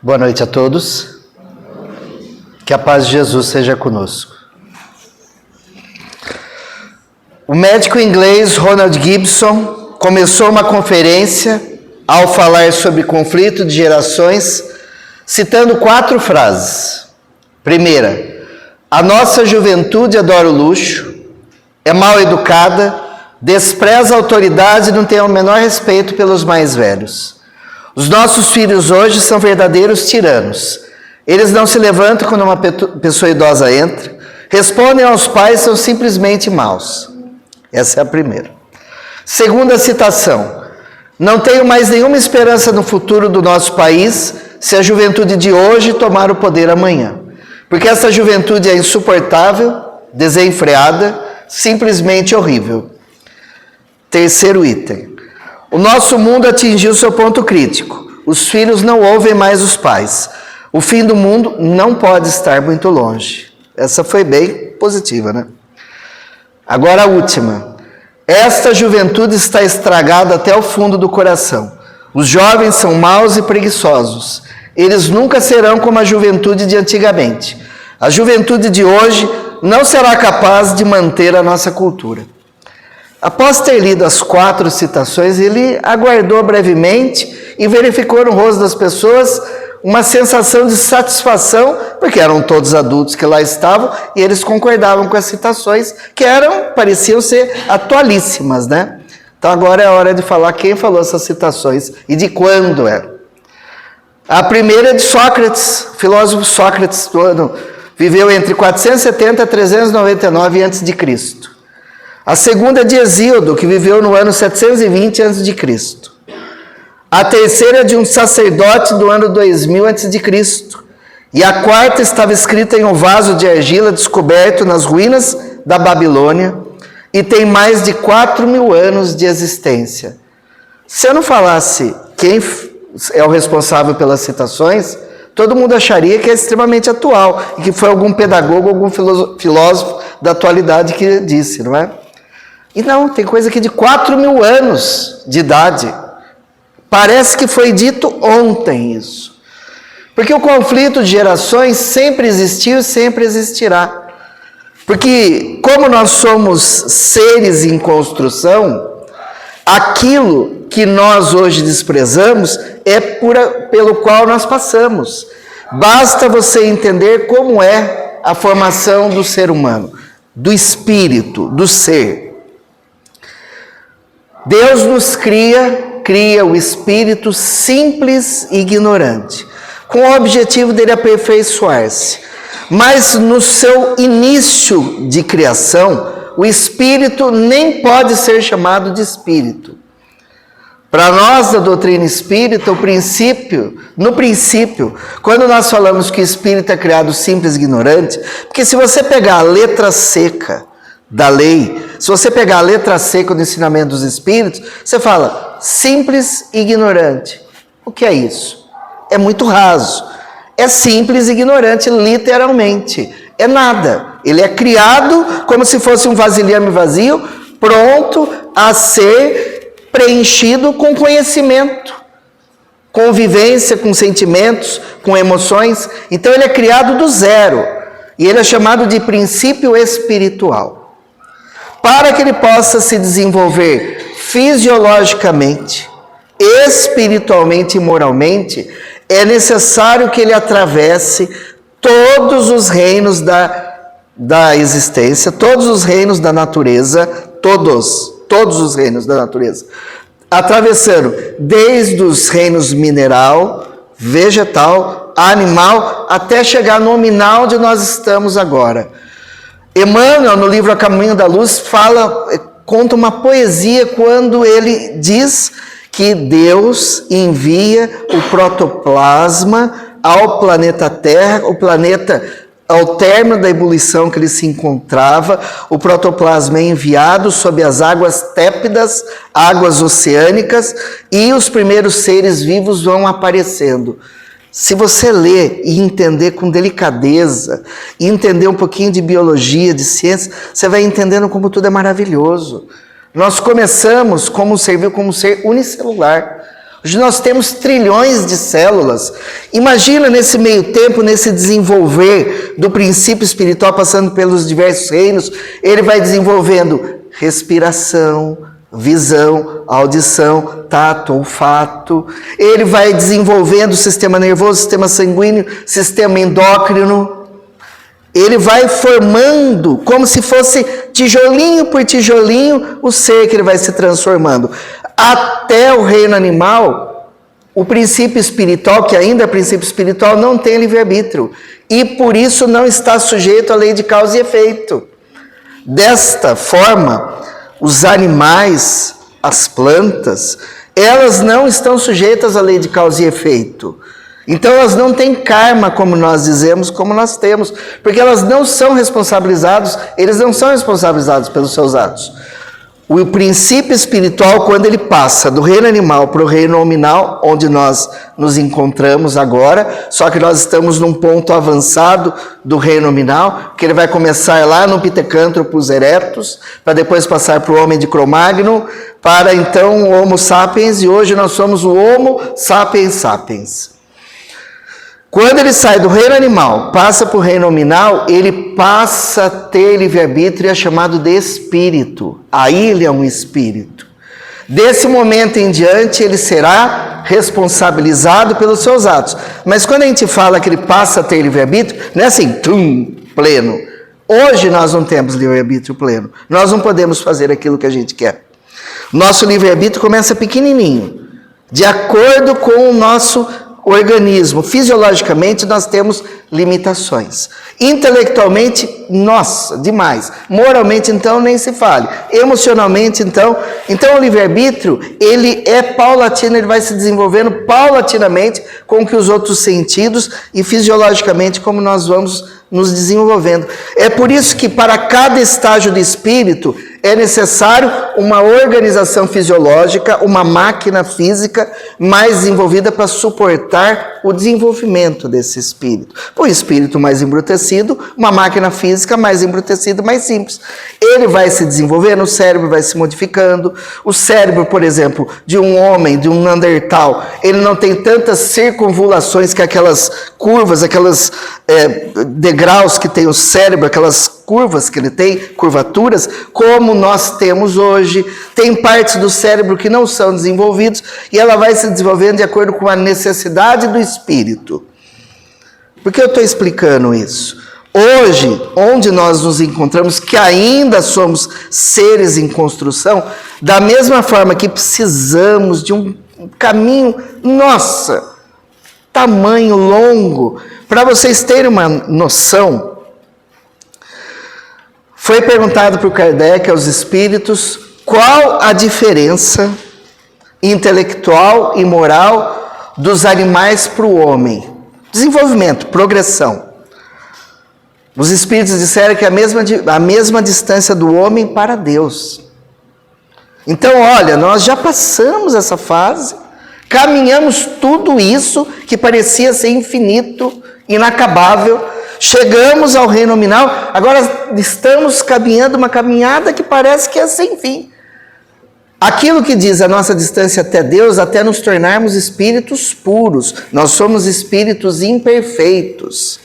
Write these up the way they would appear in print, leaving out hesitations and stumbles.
Boa noite a todos. Que a paz de Jesus seja conosco. O médico inglês Ronald Gibson começou uma conferência ao falar sobre conflito de gerações, citando 4 frases. Primeira, a nossa juventude adora o luxo, é mal educada, despreza a autoridade e não tem o menor respeito pelos mais velhos. Os nossos filhos hoje são verdadeiros tiranos. Eles não se levantam quando uma pessoa idosa entra, respondem aos pais e são simplesmente maus. Essa é a primeira. Segunda citação. Não tenho mais nenhuma esperança no futuro do nosso país se a juventude de hoje tomar o poder amanhã. Porque essa juventude é insuportável, desenfreada, simplesmente horrível. Terceiro item. O nosso mundo atingiu seu ponto crítico. Os filhos não ouvem mais os pais. O fim do mundo não pode estar muito longe. Essa foi bem positiva, né? Agora a última. Esta juventude está estragada até o fundo do coração. Os jovens são maus e preguiçosos. Eles nunca serão como a juventude de antigamente. A juventude de hoje não será capaz de manter a nossa cultura. Após ter lido as 4 citações, ele aguardou brevemente e verificou no rosto das pessoas uma sensação de satisfação, porque eram todos adultos que lá estavam e eles concordavam com as citações, que pareciam ser atualíssimas, né? Então agora é a hora de falar quem falou essas citações e de quando é. A primeira é de Sócrates, filósofo Sócrates, viveu entre 470 e 399 a.C. A segunda é de Hesíodo, que viveu no ano 720 a.C. A terceira é de um sacerdote do ano 2000 a.C. E a quarta estava escrita em um vaso de argila descoberto nas ruínas da Babilônia e tem mais de 4.000 anos de existência. Se eu não falasse quem é o responsável pelas citações, todo mundo acharia que é extremamente atual e que foi algum pedagogo, algum filósofo da atualidade que disse, não é? E não, tem coisa aqui de 4.000 anos de idade. Parece que foi dito ontem isso. Porque o conflito de gerações sempre existiu e sempre existirá. Porque como nós somos seres em construção, aquilo que nós hoje desprezamos é pelo qual nós passamos. Basta você entender como é a formação do ser humano, do espírito, do ser. Deus nos cria o espírito simples e ignorante, com o objetivo dele aperfeiçoar-se. Mas no seu início de criação, o espírito nem pode ser chamado de espírito. Para nós da doutrina espírita, no princípio, quando nós falamos que o espírito é criado simples e ignorante, porque se você pegar a letra seca da lei, se você pegar a letra seca do ensinamento dos espíritos, você fala simples e ignorante. O que é isso? É muito raso. É simples e ignorante, literalmente. É nada. Ele é criado como se fosse um vasilhame vazio, pronto a ser preenchido com conhecimento, com vivência, com sentimentos, com emoções. Então ele é criado do zero. E ele é chamado de princípio espiritual. Para que ele possa se desenvolver fisiologicamente, espiritualmente e moralmente, é necessário que ele atravesse todos os reinos da existência, todos os reinos da natureza, todos os reinos da natureza, atravessando desde os reinos mineral, vegetal, animal, até chegar no nominal onde nós estamos agora. Emmanuel, no livro A Caminho da Luz, conta uma poesia quando ele diz que Deus envia o protoplasma ao planeta Terra, o planeta, ao término da ebulição que ele se encontrava, o protoplasma é enviado sob as águas tépidas, águas oceânicas, e os primeiros seres vivos vão aparecendo. Se você ler e entender com delicadeza, e entender um pouquinho de biologia, de ciência, você vai entendendo como tudo é maravilhoso. Nós começamos como um ser unicelular. Hoje nós temos trilhões de células. Imagina nesse meio tempo, nesse desenvolver do princípio espiritual, passando pelos diversos reinos, ele vai desenvolvendo respiração, visão, audição, tato, olfato. Ele vai desenvolvendo o sistema nervoso, sistema sanguíneo, sistema endócrino. Ele vai formando, como se fosse tijolinho por tijolinho, o ser que ele vai se transformando. Até o reino animal, o princípio espiritual, que ainda é princípio espiritual, não tem livre-arbítrio. E por isso não está sujeito à lei de causa e efeito. Desta forma, os animais, as plantas, elas não estão sujeitas à lei de causa e efeito. Então elas não têm karma, como nós dizemos, como nós temos, porque elas não são responsabilizados, eles não são responsabilizados pelos seus atos. O princípio espiritual, quando ele passa do reino animal para o reino nominal, onde nós nos encontramos agora, só que nós estamos num ponto avançado do reino nominal, que ele vai começar lá no Pitecantropus erectus, para depois passar para o homem de Cro-Magnon, para então o Homo sapiens, e hoje nós somos o Homo sapiens sapiens. Quando ele sai do reino animal, passa para o reino nominal, ele passa a ter livre-arbítrio, é chamado de espírito. Aí ele é um espírito. Desse momento em diante, ele será responsabilizado pelos seus atos. Mas quando a gente fala que ele passa a ter livre-arbítrio, não é assim, pleno. Hoje nós não temos livre-arbítrio pleno. Nós não podemos fazer aquilo que a gente quer. Nosso livre-arbítrio começa pequenininho, de acordo com o nosso organismo. Fisiologicamente nós temos limitações. Intelectualmente, nossa, demais. Moralmente, então, nem se fale. Emocionalmente, então o livre-arbítrio, ele é paulatino, ele vai se desenvolvendo paulatinamente com que os outros sentidos e fisiologicamente como nós vamos nos desenvolvendo. É por isso que para cada estágio do espírito é necessário uma organização fisiológica, uma máquina física mais desenvolvida para suportar o desenvolvimento desse espírito. O espírito mais embrutecido, uma máquina física mais embrutecida, mais simples. Ele vai se desenvolvendo, o cérebro vai se modificando. O cérebro, por exemplo, de um homem, de um Neandertal, ele não tem tantas circunvulações que aquelas curvas, aquelas degraus que tem o cérebro, aquelas curvas que ele tem, curvaturas, como nós temos hoje. Tem partes do cérebro que não são desenvolvidos e ela vai se desenvolvendo de acordo com a necessidade do espírito. Por que eu estou explicando isso? Hoje, onde nós nos encontramos, que ainda somos seres em construção, da mesma forma que precisamos de um caminho, nossa, tamanho longo, para vocês terem uma noção, foi perguntado por Kardec aos espíritos qual a diferença intelectual e moral dos animais para o homem. Desenvolvimento, progressão. Os espíritos disseram que a mesma distância do homem para Deus. Então, olha, nós já passamos essa fase, caminhamos tudo isso que parecia ser infinito, inacabável, chegamos ao reino nominal, agora estamos caminhando uma caminhada que parece que é sem fim. Aquilo que diz a nossa distância até Deus, até nos tornarmos espíritos puros. Nós somos espíritos imperfeitos.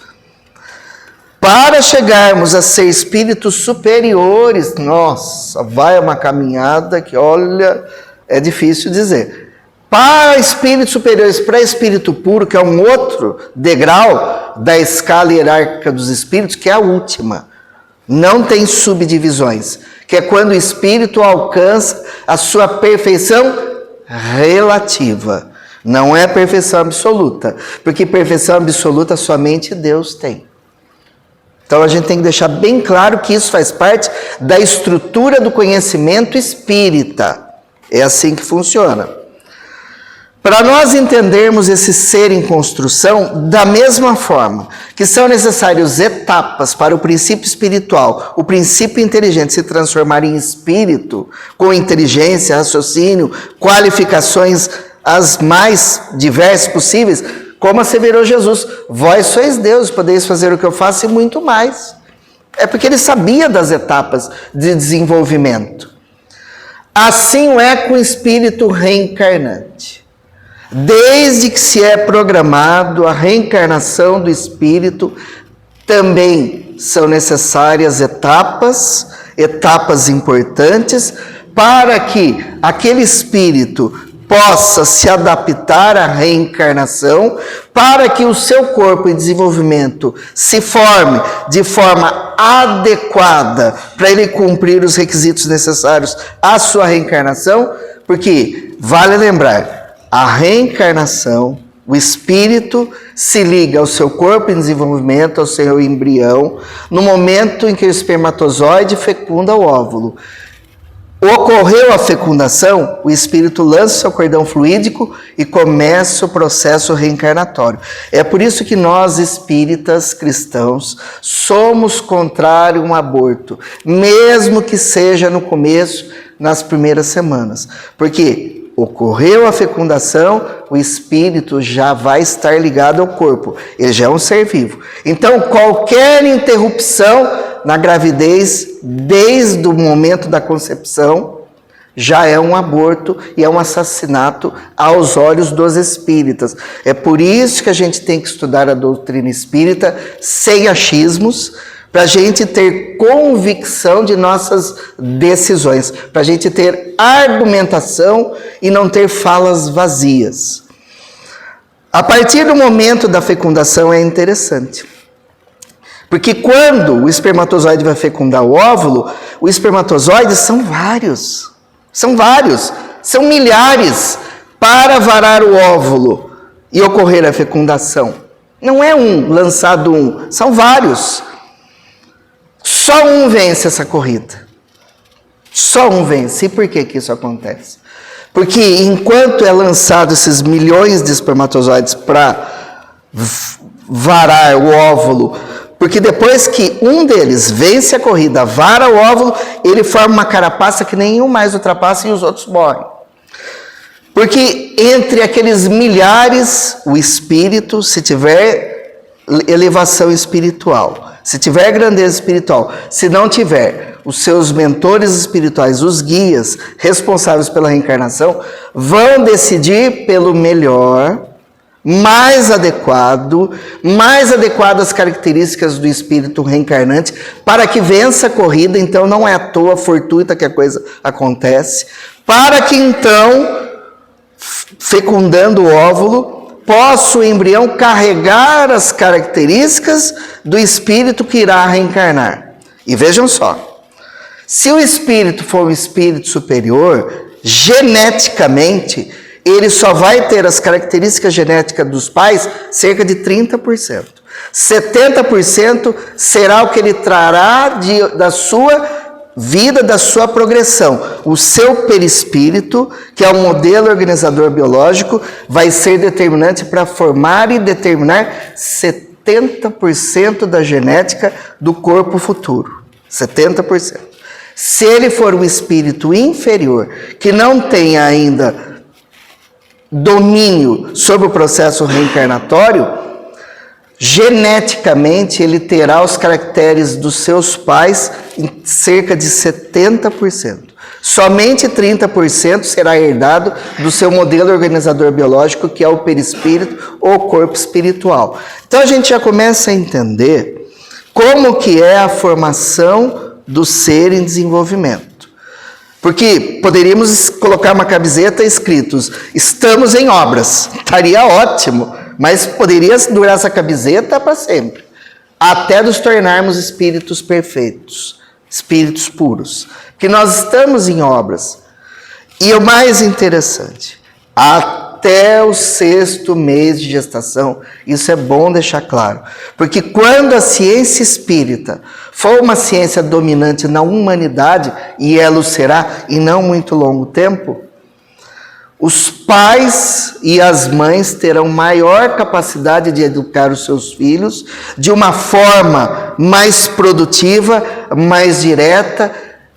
Para chegarmos a ser espíritos superiores, nossa, vai uma caminhada que, olha, é difícil dizer. Para espíritos superiores, para espírito puro, que é um outro degrau da escala hierárquica dos espíritos, que é a última. Não tem subdivisões, que é quando o espírito alcança a sua perfeição relativa. Não é perfeição absoluta, porque perfeição absoluta somente Deus tem. Então a gente tem que deixar bem claro que isso faz parte da estrutura do conhecimento espírita. É assim que funciona. Para nós entendermos esse ser em construção, da mesma forma que são necessárias etapas para o princípio espiritual, o princípio inteligente se transformar em espírito, com inteligência, raciocínio, qualificações as mais diversas possíveis, como asseverou Jesus, vós sois Deus, podeis fazer o que eu faço e muito mais. É porque ele sabia das etapas de desenvolvimento. Assim é com o espírito reencarnante. Desde que se é programado a reencarnação do espírito, também são necessárias etapas importantes, para que aquele espírito possa se adaptar à reencarnação, para que o seu corpo em desenvolvimento se forme de forma adequada para ele cumprir os requisitos necessários à sua reencarnação, porque vale lembrar, a reencarnação, o espírito se liga ao seu corpo em desenvolvimento, ao seu embrião, no momento em que o espermatozoide fecunda o óvulo. Ocorreu a fecundação, o espírito lança o seu cordão fluídico e começa o processo reencarnatório. É por isso que nós, espíritas cristãos, somos contrários a um aborto, mesmo que seja no começo, nas primeiras semanas. Porque ocorreu a fecundação, o espírito já vai estar ligado ao corpo, ele já é um ser vivo. Então, qualquer interrupção na gravidez, desde o momento da concepção, já é um aborto e é um assassinato aos olhos dos espíritas. É por isso que a gente tem que estudar a doutrina espírita sem achismos, para a gente ter convicção de nossas decisões, para a gente ter argumentação e não ter falas vazias. A partir do momento da fecundação é interessante. Porque quando o espermatozoide vai fecundar o óvulo, os espermatozoides são vários, são milhares para varar o óvulo e ocorrer a fecundação. Não é lançado um, são vários. Só um vence essa corrida. Só um vence. E por que isso acontece? Porque enquanto é lançado esses milhões de espermatozoides para varar o óvulo, porque depois que um deles vence a corrida, vara o óvulo, ele forma uma carapaça que nenhum mais ultrapassa e os outros morrem. Porque entre aqueles milhares, o espírito, se tiver elevação espiritual, se tiver grandeza espiritual, se não tiver, os seus mentores espirituais, os guias responsáveis pela reencarnação, vão decidir pelo melhor, mais adequadas características do espírito reencarnante, para que vença a corrida. Então não é à toa, fortuita que a coisa acontece, para que então, fecundando o óvulo, possa o embrião carregar as características do espírito que irá reencarnar. E vejam só, se o espírito for um espírito superior, geneticamente, ele só vai ter as características genéticas dos pais cerca de 30%. 70% será o que ele trará da sua vida, da sua progressão. O seu perispírito, que é o modelo organizador biológico, vai ser determinante para formar e determinar 70% da genética do corpo futuro. 70%. Se ele for um espírito inferior, que não tenha ainda domínio sobre o processo reencarnatório, geneticamente ele terá os caracteres dos seus pais em cerca de 70%. Somente 30% será herdado do seu modelo organizador biológico, que é o perispírito ou corpo espiritual. Então a gente já começa a entender como que é a formação do ser em desenvolvimento. Porque poderíamos colocar uma camiseta escritos, estamos em obras, estaria ótimo, mas poderia durar essa camiseta para sempre, até nos tornarmos espíritos perfeitos, espíritos puros, porque nós estamos em obras. E o mais interessante, até o 6º mês de gestação, isso é bom deixar claro, porque quando a ciência espírita for uma ciência dominante na humanidade, e ela o será em não muito longo tempo, os pais e as mães terão maior capacidade de educar os seus filhos de uma forma mais produtiva, mais direta,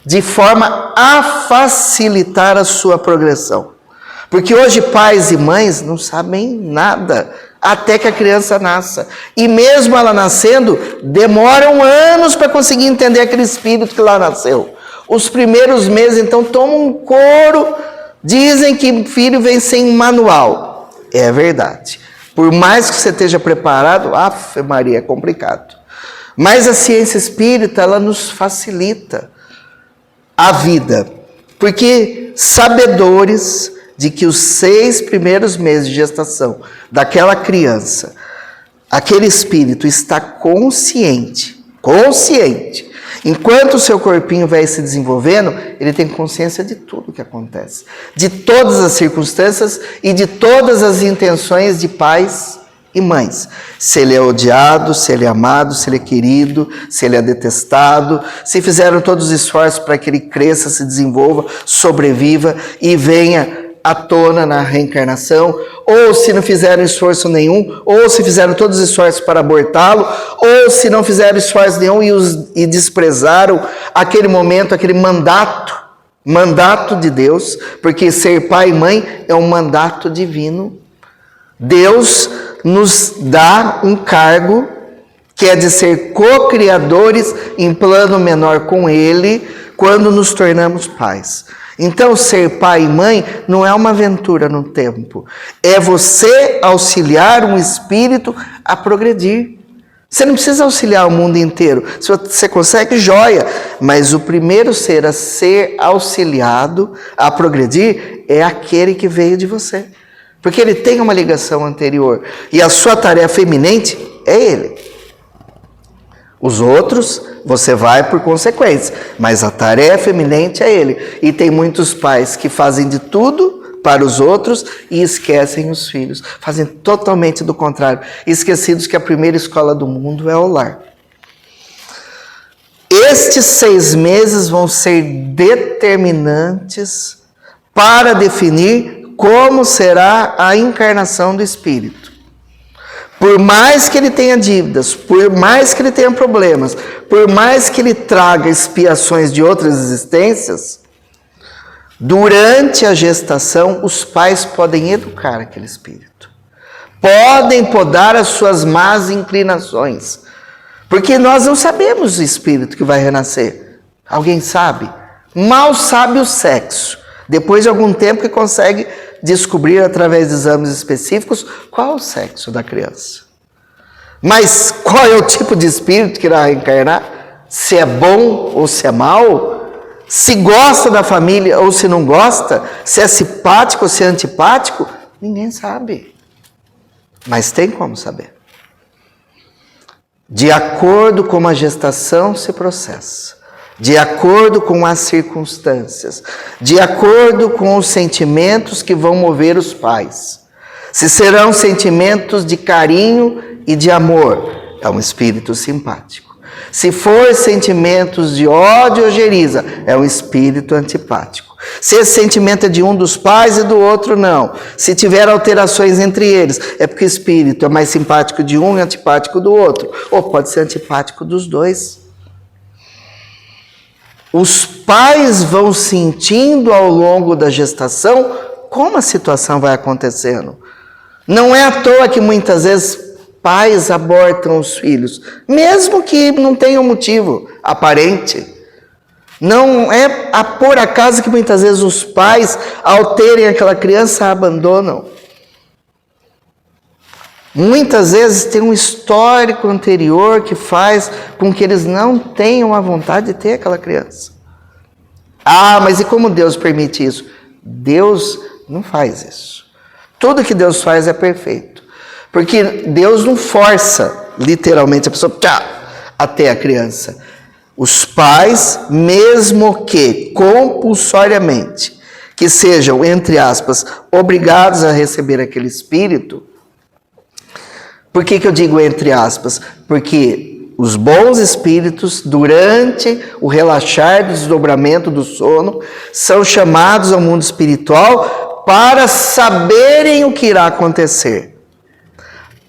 de forma a facilitar a sua progressão. Porque hoje pais e mães não sabem nada até que a criança nasça. E mesmo ela nascendo, demoram anos para conseguir entender aquele espírito que lá nasceu. Os primeiros meses, então, tomam um couro. Dizem que filho vem sem manual. É verdade. Por mais que você esteja preparado, Ave Maria, é complicado. Mas a ciência espírita, ela nos facilita a vida. Porque sabedores de que os 6 primeiros meses de gestação daquela criança, aquele espírito está consciente. Enquanto o seu corpinho vai se desenvolvendo, ele tem consciência de tudo que acontece, de todas as circunstâncias e de todas as intenções de pais e mães. Se ele é odiado, se ele é amado, se ele é querido, se ele é detestado, se fizeram todos os esforços para que ele cresça, se desenvolva, sobreviva e venha à tona na reencarnação, ou se não fizeram esforço nenhum, ou se fizeram todos os esforços para abortá-lo, ou se não fizeram esforço nenhum e desprezaram aquele momento, aquele mandato de Deus, porque ser pai e mãe é um mandato divino. Deus nos dá um cargo que é de ser co-criadores em plano menor com Ele, quando nos tornamos pais. Então, ser pai e mãe não é uma aventura no tempo. É você auxiliar um espírito a progredir. Você não precisa auxiliar o mundo inteiro. Se você consegue, joia. Mas o primeiro ser a ser auxiliado a progredir é aquele que veio de você. Porque ele tem uma ligação anterior. E a sua tarefa eminente é ele. Os outros, você vai por consequência, mas a tarefa eminente é ele. E tem muitos pais que fazem de tudo para os outros e esquecem os filhos. Fazem totalmente do contrário, esquecidos que a primeira escola do mundo é o lar. Estes 6 meses vão ser determinantes para definir como será a encarnação do espírito. Por mais que ele tenha dívidas, por mais que ele tenha problemas, por mais que ele traga expiações de outras existências, durante a gestação, os pais podem educar aquele espírito. Podem podar as suas más inclinações. Porque nós não sabemos o espírito que vai renascer. Alguém sabe? Mal sabe o sexo. Depois de algum tempo que consegue descobrir através de exames específicos qual é o sexo da criança. Mas qual é o tipo de espírito que irá reencarnar? Se é bom ou se é mau? Se gosta da família ou se não gosta? Se é simpático ou se é antipático? Ninguém sabe. Mas tem como saber. De acordo com a gestação se processa. De acordo com as circunstâncias, de acordo com os sentimentos que vão mover os pais. Se serão sentimentos de carinho e de amor, é um espírito simpático. Se for sentimentos de ódio ou ojeriza, é um espírito antipático. Se esse sentimento é de um dos pais e do outro, não. Se tiver alterações entre eles, é porque o espírito é mais simpático de um e antipático do outro. Ou pode ser antipático dos dois. Os pais vão sentindo ao longo da gestação como a situação vai acontecendo. Não é à toa que muitas vezes pais abortam os filhos, mesmo que não tenham motivo aparente. Não é por acaso que muitas vezes os pais, ao terem aquela criança, a abandonam. Muitas vezes tem um histórico anterior que faz com que eles não tenham a vontade de ter aquela criança. Ah, mas e como Deus permite isso? Deus não faz isso. Tudo que Deus faz é perfeito. Porque Deus não força, literalmente, a pessoa a ter a criança. Os pais, mesmo que compulsoriamente, que sejam, entre aspas, obrigados a receber aquele espírito. Por que eu digo entre aspas? Porque os bons espíritos, durante o relaxar do desdobramento do sono, são chamados ao mundo espiritual para saberem o que irá acontecer.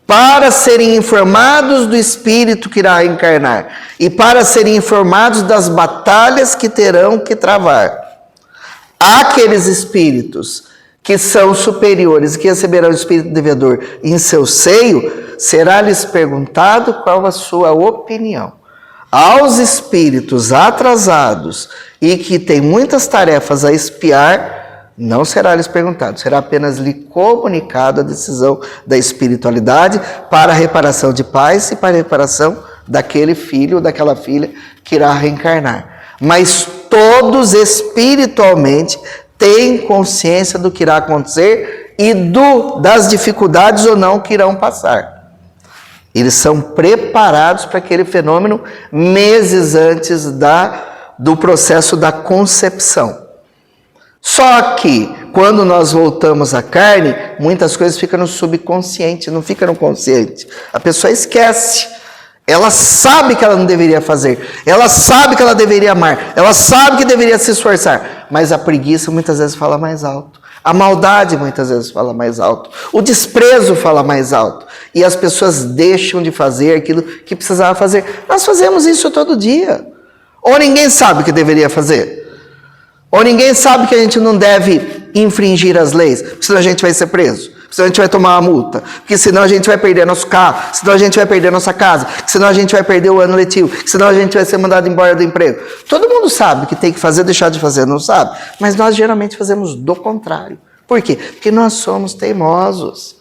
Para serem informados do espírito que irá encarnar. E para serem informados das batalhas que terão que travar. Aqueles espíritos que são superiores, que receberão o espírito devedor em seu seio, será-lhes perguntado qual a sua opinião. Aos espíritos atrasados e que têm muitas tarefas a expiar, Não será lhes perguntado, será apenas lhe comunicado a decisão da espiritualidade para a reparação de pais e para a reparação daquele filho ou daquela filha que irá reencarnar. Mas todos espiritualmente têm consciência do que irá acontecer e das dificuldades ou não que irão passar. Eles são preparados para aquele fenômeno meses antes do processo da concepção. Só que, quando nós voltamos à carne, muitas coisas ficam no subconsciente, não ficam no consciente. A pessoa esquece. Ela sabe que ela não deveria fazer. Ela sabe que ela deveria amar. Ela sabe que deveria se esforçar. Mas a preguiça muitas vezes fala mais alto. A maldade muitas vezes fala mais alto. O desprezo fala mais alto. E as pessoas deixam de fazer aquilo que precisava fazer. Nós fazemos isso todo dia. Ou ninguém sabe o que deveria fazer. Ou ninguém sabe que a gente não deve infringir as leis, porque senão a gente vai ser preso, porque senão a gente vai tomar uma multa, porque senão a gente vai perder nosso carro, senão a gente vai perder nossa casa, senão a gente vai perder o ano letivo, senão a gente vai ser mandado embora do emprego. Todo mundo sabe que tem que fazer, deixar de fazer, não sabe? Mas nós geralmente fazemos do contrário. Por quê? Porque nós somos teimosos,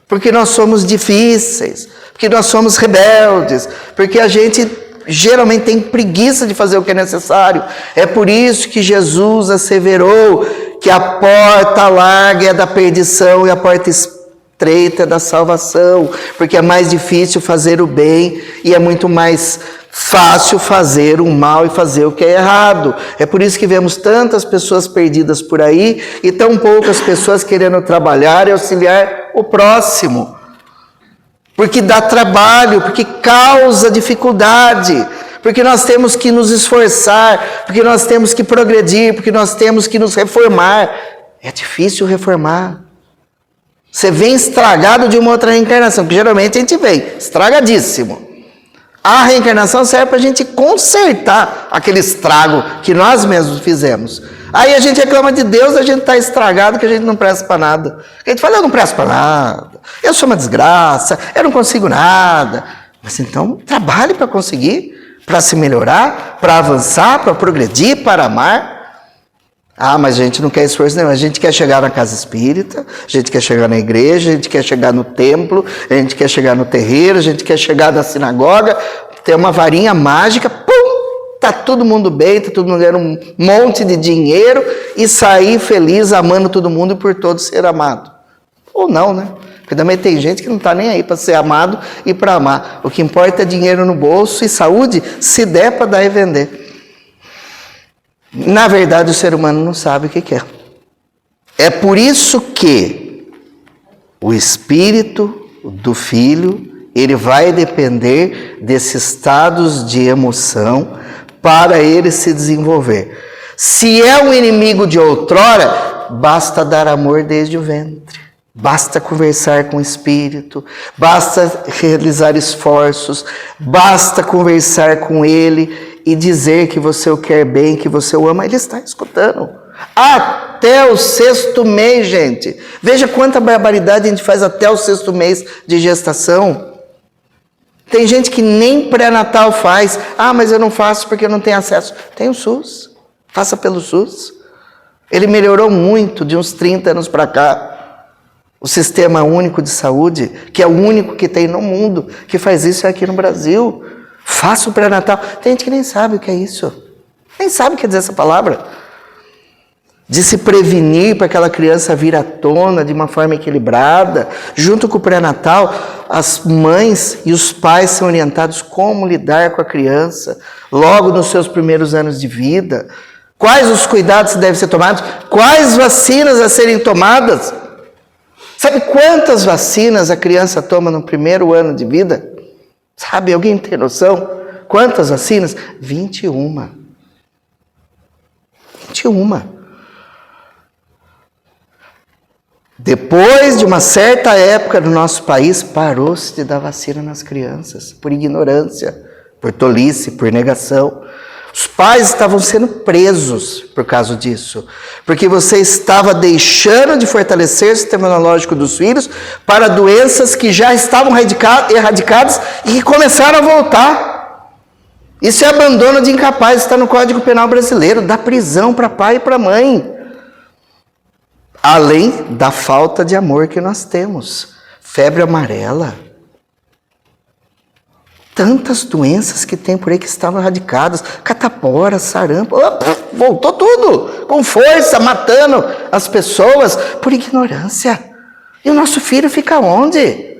porque nós somos difíceis, porque nós somos rebeldes, porque a gente geralmente tem preguiça de fazer o que é necessário. É por isso que Jesus asseverou que a porta larga é da perdição e a porta estreita é da salvação, porque é mais difícil fazer o bem e é muito mais fácil fazer o mal e fazer o que é errado. É por isso que vemos tantas pessoas perdidas por aí e tão poucas pessoas querendo trabalhar e auxiliar o próximo. Porque dá trabalho, porque causa dificuldade, porque nós temos que nos esforçar, porque nós temos que progredir, porque nós temos que nos reformar. É difícil reformar. Você vem estragado de uma outra reencarnação, que geralmente a gente vem estragadíssimo. A reencarnação serve para a gente consertar aquele estrago que nós mesmos fizemos. Aí a gente reclama de Deus, a gente está estragado, que a gente não presta para nada. A gente fala, eu não presto para nada, eu sou uma desgraça, eu não consigo nada. Mas então, trabalhe para conseguir, para se melhorar, para avançar, para progredir, para amar. Ah, mas a gente não quer esforço nenhum, a gente quer chegar na casa espírita, a gente quer chegar na igreja, a gente quer chegar no templo, a gente quer chegar no terreiro, a gente quer chegar na sinagoga, ter uma varinha mágica, pum! Tá todo mundo bem, tá todo mundo ganhando um monte de dinheiro e sair feliz, amando todo mundo e por todos ser amado. Ou não, né? Porque também tem gente que não tá nem aí para ser amado e para amar. O que importa é dinheiro no bolso e saúde, se der para dar e vender. Na verdade, o ser humano não sabe o que quer. É por isso que o espírito do filho, ele vai depender desses estados de emoção para ele se desenvolver. Se é um inimigo de outrora, basta dar amor desde o ventre. Basta conversar com o espírito, basta realizar esforços, basta conversar com ele e dizer que você o quer bem, que você o ama. Ele está escutando. Até o 6º mês, gente. Veja quanta barbaridade a gente faz até o 6º mês de gestação. Tem gente que nem pré-natal faz. Ah, mas eu não faço porque eu não tenho acesso. Tem o SUS. Faça pelo SUS. Ele melhorou muito de uns 30 anos para cá. O Sistema Único de Saúde, que é o único que tem no mundo, que faz isso aqui no Brasil. Faça o pré-natal. Tem gente que nem sabe o que é isso. Nem sabe o que quer dizer essa palavra. De se prevenir para aquela criança vir à tona de uma forma equilibrada. Junto com o pré-natal, as mães e os pais são orientados como lidar com a criança, logo nos seus primeiros anos de vida. Quais os cuidados que devem ser tomados? Quais vacinas a serem tomadas? Sabe quantas vacinas a criança toma no primeiro ano de vida? Sabe, alguém tem noção? Quantas vacinas? 21. 21. Depois de uma certa época no nosso país, parou-se de dar vacina nas crianças, por ignorância, por tolice, por negação. Os pais estavam sendo presos por causa disso, porque você estava deixando de fortalecer o sistema imunológico dos filhos para doenças que já estavam erradicadas e que começaram a voltar. Isso é abandono de incapaz, está no Código Penal brasileiro, dá prisão para pai e para mãe. além da falta de amor que nós temos. Febre amarela. Tantas doenças que tem por aí que estavam erradicadas. Catapora, sarampo. Voltou tudo. Com força, matando as pessoas por ignorância. E o nosso filho fica onde?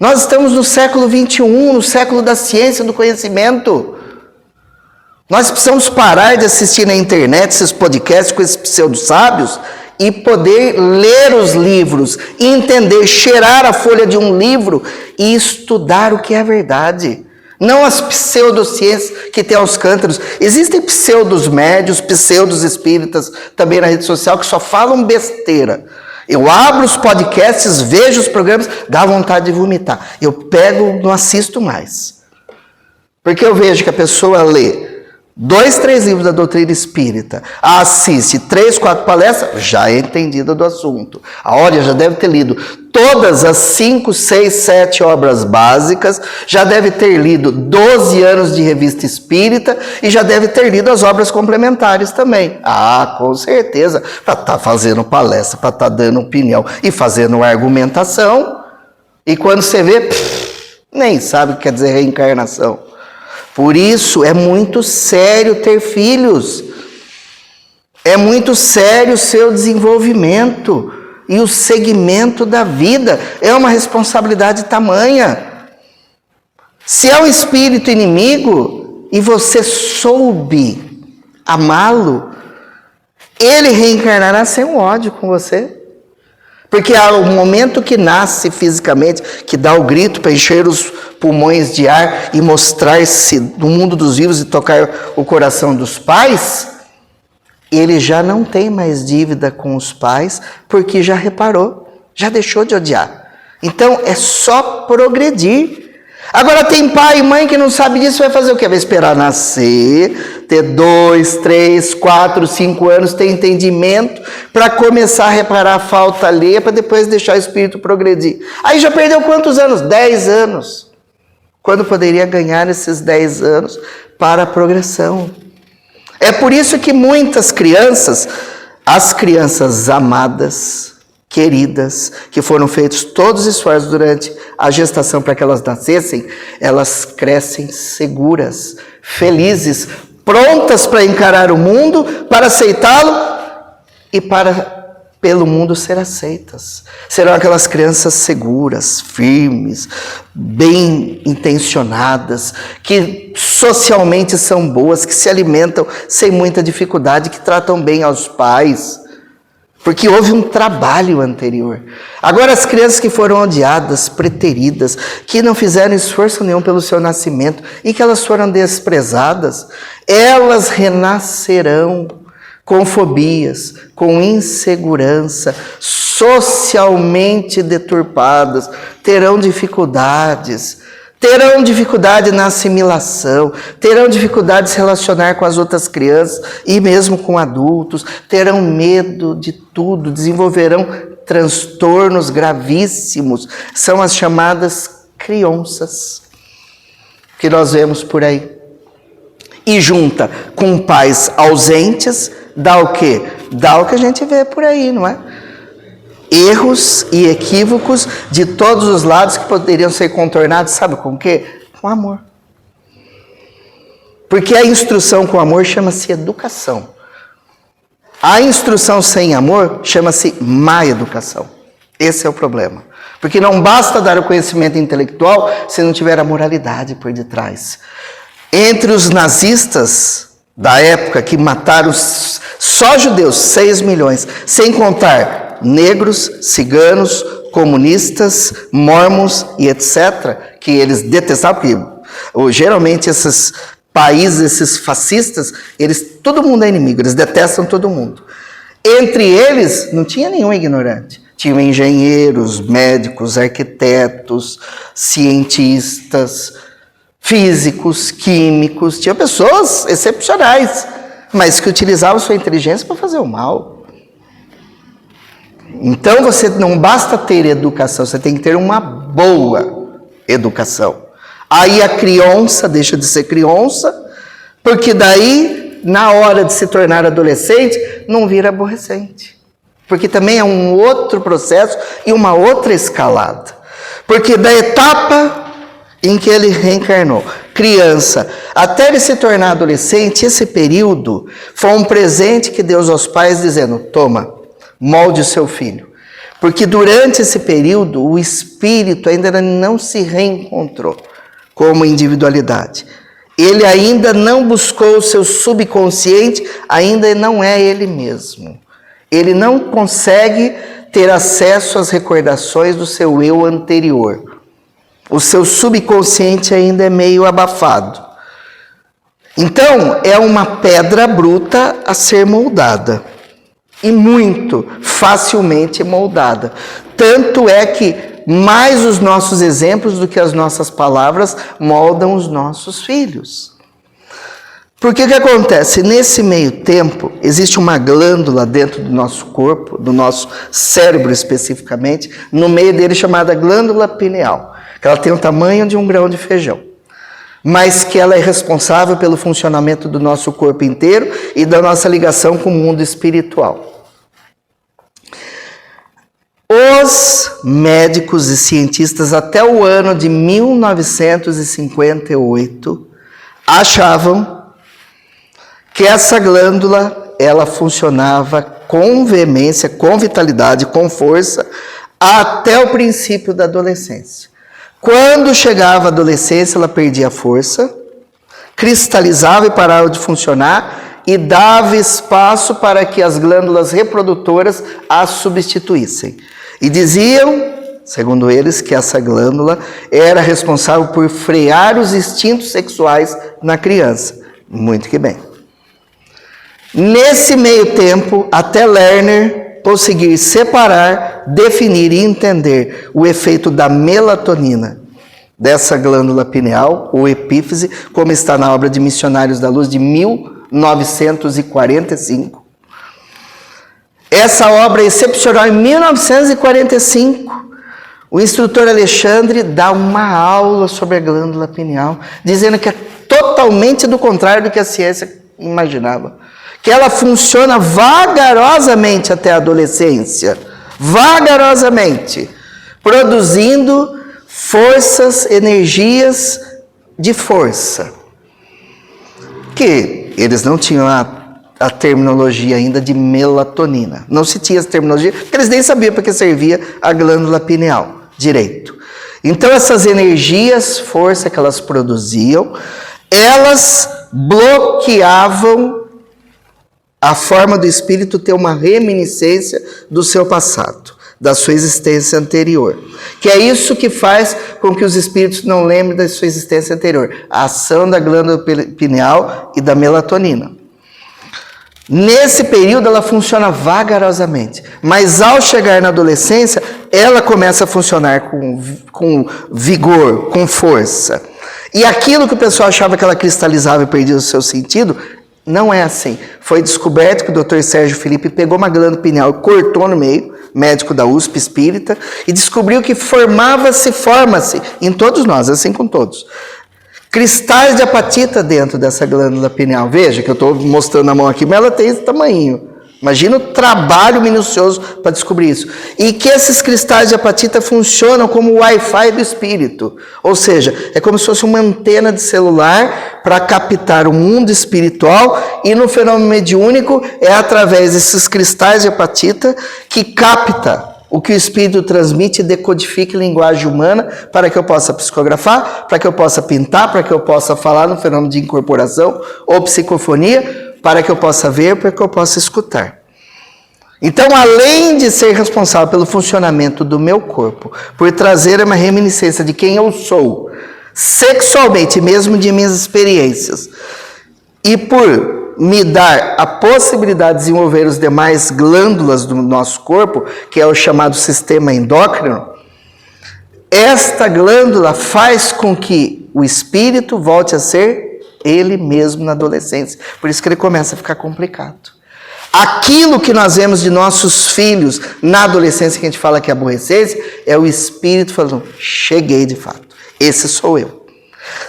Nós estamos no século 21, no século da ciência, do conhecimento. Nós precisamos parar de assistir na internet esses podcasts com esses pseudo-sábios e poder ler os livros, entender, cheirar a folha de um livro e estudar o que é verdade. Não as pseudociências que tem aos cântaros. Existem pseudos médios, pseudos espíritas também na rede social que só falam besteira. Eu abro os podcasts, vejo os programas, dá vontade de vomitar. Eu pego, não assisto mais. Porque eu vejo que a pessoa lê 2, 3 livros da doutrina espírita, assiste 3, 4 palestras, já é entendida do assunto. Olha, já deve ter lido todas as 5, 6, 7 obras básicas, já deve ter lido 12 anos de revista espírita e já deve ter lido as obras complementares também. Com certeza, para estar fazendo palestra, para estar dando opinião e fazendo argumentação. E quando você vê, nem sabe o que quer dizer reencarnação. Por isso, é muito sério ter filhos. É muito sério o seu desenvolvimento e o segmento da vida. É uma responsabilidade tamanha. Se é um espírito inimigo e você soube amá-lo, ele reencarnará sem um ódio com você. Porque ao momento que nasce fisicamente, que dá o grito para encher os pulmões de ar e mostrar-se no mundo dos vivos e tocar o coração dos pais, ele já não tem mais dívida com os pais, porque já reparou, já deixou de odiar. Então é só progredir. Agora tem pai e mãe que não sabe disso, vai fazer o quê? Vai esperar nascer, ter 2, 3, 4, 5 anos, ter entendimento, para começar a reparar a falta alheia, para depois deixar o espírito progredir. Aí já perdeu quantos anos? 10 anos. Quando poderia ganhar esses 10 anos para a progressão. É por isso que muitas crianças, as crianças amadas, queridas, que foram feitos todos os esforços durante a gestação para que elas nascessem, elas crescem seguras, felizes, prontas para encarar o mundo, para aceitá-lo e para pelo mundo ser aceitas. Serão aquelas crianças seguras, firmes, bem intencionadas, que socialmente são boas, que se alimentam sem muita dificuldade, que tratam bem aos pais, porque houve um trabalho anterior. Agora as crianças que foram odiadas, preteridas, que não fizeram esforço nenhum pelo seu nascimento e que elas foram desprezadas, elas renascerão com fobias, com insegurança, socialmente deturpadas, terão dificuldade na assimilação, terão dificuldade de se relacionar com as outras crianças e mesmo com adultos, terão medo de tudo, desenvolverão transtornos gravíssimos, são as chamadas crianças, que nós vemos por aí. E junta com pais ausentes, dá o quê? Dá o que a gente vê por aí, não é? Erros e equívocos de todos os lados que poderiam ser contornados, sabe com o quê? Com amor. Porque a instrução com amor chama-se educação. A instrução sem amor chama-se má educação. Esse é o problema. Porque não basta dar o conhecimento intelectual se não tiver a moralidade por detrás. Entre os nazistas da época que mataram só judeus, 6 milhões, sem contar negros, ciganos, comunistas, mormons e etc., que eles detestavam, porque geralmente esses países, esses fascistas, todo mundo é inimigo, eles detestam todo mundo. Entre eles, não tinha nenhum ignorante. Tinham engenheiros, médicos, arquitetos, cientistas, físicos, químicos, tinha pessoas excepcionais, mas que utilizavam sua inteligência para fazer o mal. Então você não basta ter educação, você tem que ter uma boa educação. Aí a criança deixa de ser criança, porque daí na hora de se tornar adolescente, não vira aborrecente. Porque também é um outro processo e uma outra escalada. Porque da etapa em que ele reencarnou, criança, até ele se tornar adolescente, esse período foi um presente que Deus aos pais dizendo, toma, molde o seu filho. Porque durante esse período, o espírito ainda não se reencontrou como individualidade. Ele ainda não buscou o seu subconsciente, ainda não é ele mesmo. Ele não consegue ter acesso às recordações do seu eu anterior. O seu subconsciente ainda é meio abafado. Então, é uma pedra bruta a ser moldada. E muito facilmente moldada. Tanto é que mais os nossos exemplos do que as nossas palavras moldam os nossos filhos. Porque o que acontece? Nesse meio tempo, existe uma glândula dentro do nosso corpo, do nosso cérebro especificamente, no meio dele chamada glândula pineal, que ela tem o tamanho de um grão de feijão, mas que ela é responsável pelo funcionamento do nosso corpo inteiro e da nossa ligação com o mundo espiritual. Os médicos e cientistas até o ano de 1958 achavam que essa glândula ela funcionava com veemência, com vitalidade, com força até o princípio da adolescência. Quando chegava a adolescência, ela perdia a força, cristalizava e parava de funcionar e dava espaço para que as glândulas reprodutoras a substituíssem. E diziam, segundo eles, que essa glândula era responsável por frear os instintos sexuais na criança. Muito que bem. Nesse meio tempo, até Lerner conseguir separar, definir e entender o efeito da melatonina dessa glândula pineal, ou epífise, como está na obra de Missionários da Luz de 1945. Essa obra é excepcional. Em 1945, o instrutor Alexandre dá uma aula sobre a glândula pineal, dizendo que é totalmente do contrário do que a ciência imaginava. Que ela funciona vagarosamente até a adolescência, vagarosamente, produzindo forças, energias de força. Que eles não tinham a terminologia ainda de melatonina. Não se tinha essa terminologia, porque eles nem sabiam para que servia a glândula pineal direito. Então essas energias, força que elas produziam, elas bloqueavam a forma do espírito ter uma reminiscência do seu passado, da sua existência anterior. Que é isso que faz com que os espíritos não lembrem da sua existência anterior. A ação da glândula pineal e da melatonina. Nesse período ela funciona vagarosamente, mas ao chegar na adolescência, ela começa a funcionar com vigor, com força. E aquilo que o pessoal achava que ela cristalizava e perdia o seu sentido, não é assim. Foi descoberto que o Dr. Sérgio Felipe pegou uma glândula pineal e cortou no meio, médico da USP Espírita, e descobriu que forma-se em todos nós, assim com todos, cristais de apatita dentro dessa glândula pineal. Veja que eu estou mostrando a mão aqui, mas ela tem esse tamanho. Imagina o trabalho minucioso para descobrir isso. E que esses cristais de apatita funcionam como o Wi-Fi do espírito. Ou seja, é como se fosse uma antena de celular para captar o mundo espiritual, e no fenômeno mediúnico é através desses cristais de apatita que capta o que o espírito transmite e decodifica em linguagem humana para que eu possa psicografar, para que eu possa pintar, para que eu possa falar no fenômeno de incorporação ou psicofonia, para que eu possa ver, para que eu possa escutar. Então, além de ser responsável pelo funcionamento do meu corpo, por trazer uma reminiscência de quem eu sou, sexualmente, mesmo de minhas experiências, e por me dar a possibilidade de desenvolver os demais glândulas do nosso corpo, que é o chamado sistema endócrino, esta glândula faz com que o espírito volte a ser ele mesmo na adolescência. Por isso que ele começa a ficar complicado. Aquilo que nós vemos de nossos filhos na adolescência, que a gente fala que é aborrecência, é o espírito falando, cheguei de fato, esse sou eu.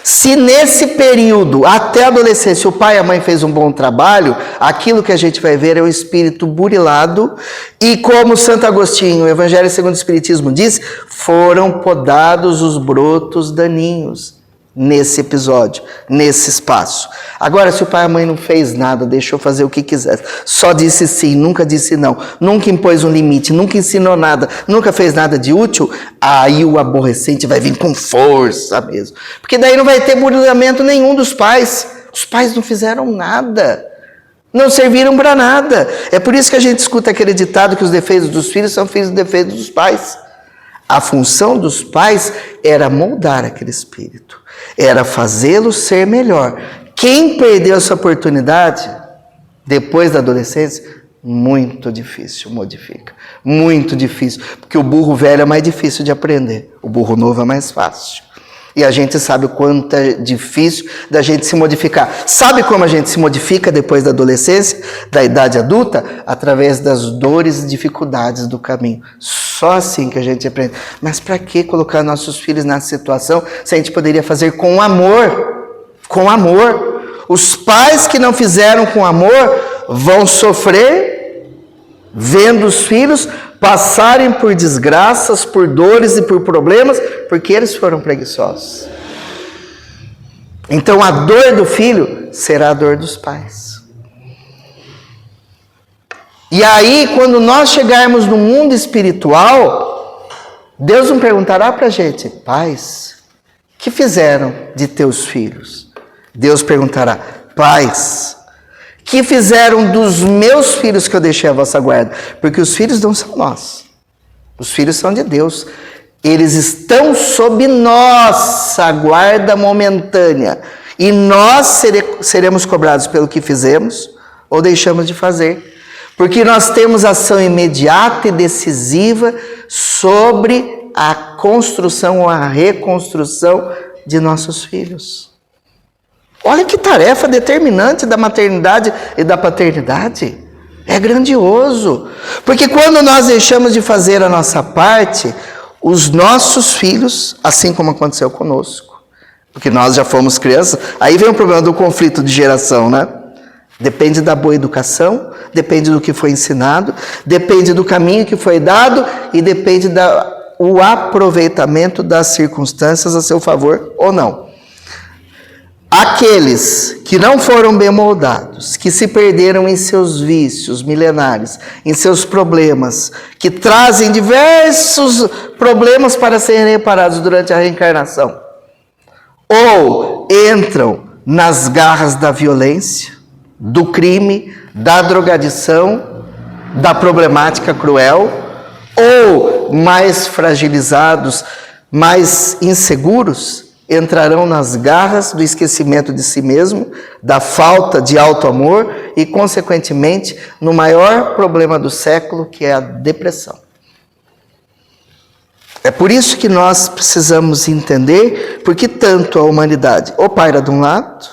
Se nesse período, até a adolescência, o pai e a mãe fez um bom trabalho, aquilo que a gente vai ver é o espírito burilado e, como Santo Agostinho, o Evangelho segundo o Espiritismo diz, foram podados os brotos daninhos nesse episódio, nesse espaço. Agora, se o pai e a mãe não fez nada, deixou fazer o que quiser, só disse sim, nunca disse não, nunca impôs um limite, nunca ensinou nada, nunca fez nada de útil, aí o aborrecente vai vir com força mesmo. Porque daí não vai ter burilamento nenhum dos pais. Os pais não fizeram nada. Não serviram para nada. É por isso que a gente escuta aquele ditado que os defeitos dos filhos são filhos dos defeitos dos pais. A função dos pais era moldar aquele espírito, era fazê-lo ser melhor. Quem perdeu essa oportunidade, depois da adolescência, muito difícil, modifica. Muito difícil, porque o burro velho é mais difícil de aprender, o burro novo é mais fácil. E a gente sabe o quanto é difícil da gente se modificar. Sabe como a gente se modifica depois da adolescência, da idade adulta? Através das dores e dificuldades do caminho. Só assim que a gente aprende. Mas para que colocar nossos filhos nessa situação se a gente poderia fazer com amor? Com amor. Os pais que não fizeram com amor vão sofrer vendo os filhos passarem por desgraças, por dores e por problemas, porque eles foram preguiçosos. Então a dor do filho será a dor dos pais. E aí, quando nós chegarmos no mundo espiritual, Deus não perguntará para a gente, pais, que fizeram de teus filhos? Deus perguntará, pais, que fizeram dos meus filhos que eu deixei à vossa guarda? Porque os filhos não são nossos. Os filhos são de Deus. Eles estão sob nossa guarda momentânea. E nós seremos cobrados pelo que fizemos ou deixamos de fazer. Porque nós temos ação imediata e decisiva sobre a construção ou a reconstrução de nossos filhos. Olha que tarefa determinante da maternidade e da paternidade. É grandioso. Porque quando nós deixamos de fazer a nossa parte, os nossos filhos, assim como aconteceu conosco, porque nós já fomos crianças, aí vem o problema do conflito de geração, né? Depende da boa educação, depende do que foi ensinado, depende do caminho que foi dado e depende do aproveitamento das circunstâncias a seu favor ou não. Aqueles que não foram bem moldados, que se perderam em seus vícios milenares, em seus problemas, que trazem diversos problemas para serem reparados durante a reencarnação, ou entram nas garras da violência, do crime, da drogadição, da problemática cruel, ou mais fragilizados, mais inseguros, entrarão nas garras do esquecimento de si mesmo, da falta de auto-amor e, consequentemente, no maior problema do século, que é a depressão. É por isso que nós precisamos entender porque tanto a humanidade ou paira de um lado,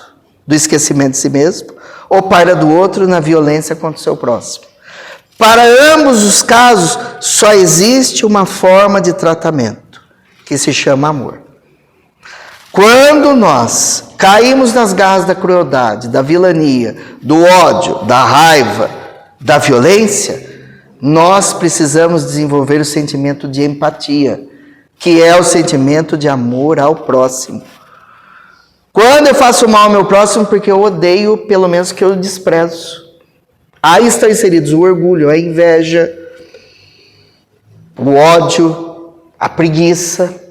do esquecimento de si mesmo, ou paira do outro na violência contra o seu próximo. Para ambos os casos, só existe uma forma de tratamento, que se chama amor. Quando nós caímos nas garras da crueldade, da vilania, do ódio, da raiva, da violência, nós precisamos desenvolver o sentimento de empatia, que é o sentimento de amor ao próximo. Quando eu faço mal ao meu próximo, porque eu odeio, pelo menos que eu desprezo. Aí estão inseridos o orgulho, a inveja, o ódio, a preguiça,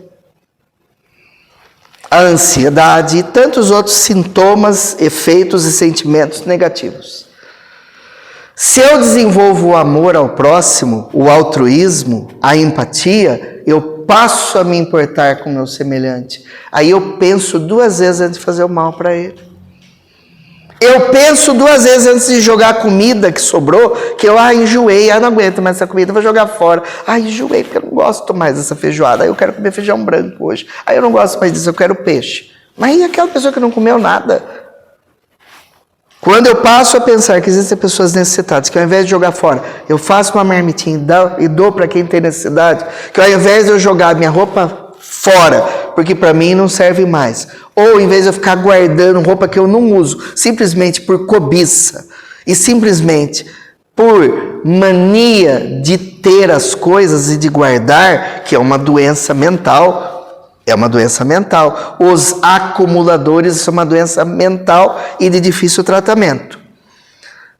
a ansiedade e tantos outros sintomas, efeitos e sentimentos negativos. Se eu desenvolvo o amor ao próximo, o altruísmo, a empatia, eu passo a me importar com o meu semelhante. Aí eu penso 2 vezes antes de fazer o mal para ele. Eu penso 2 vezes antes de jogar a comida que sobrou, que eu enjoei, não aguento mais essa comida, vou jogar fora. Enjoei porque eu não gosto mais dessa feijoada, aí eu quero comer feijão branco hoje. Aí eu não gosto mais disso, eu quero peixe. Mas e aquela pessoa que não comeu nada? Quando eu passo a pensar que existem pessoas necessitadas, que ao invés de jogar fora, eu faço uma marmitinha e dou para quem tem necessidade, que ao invés de eu jogar minha roupa fora porque para mim não serve mais. Ou em vez de eu ficar guardando roupa que eu não uso, simplesmente por cobiça e simplesmente por mania de ter as coisas e de guardar, que é uma doença mental, Os acumuladores são uma doença mental e de difícil tratamento.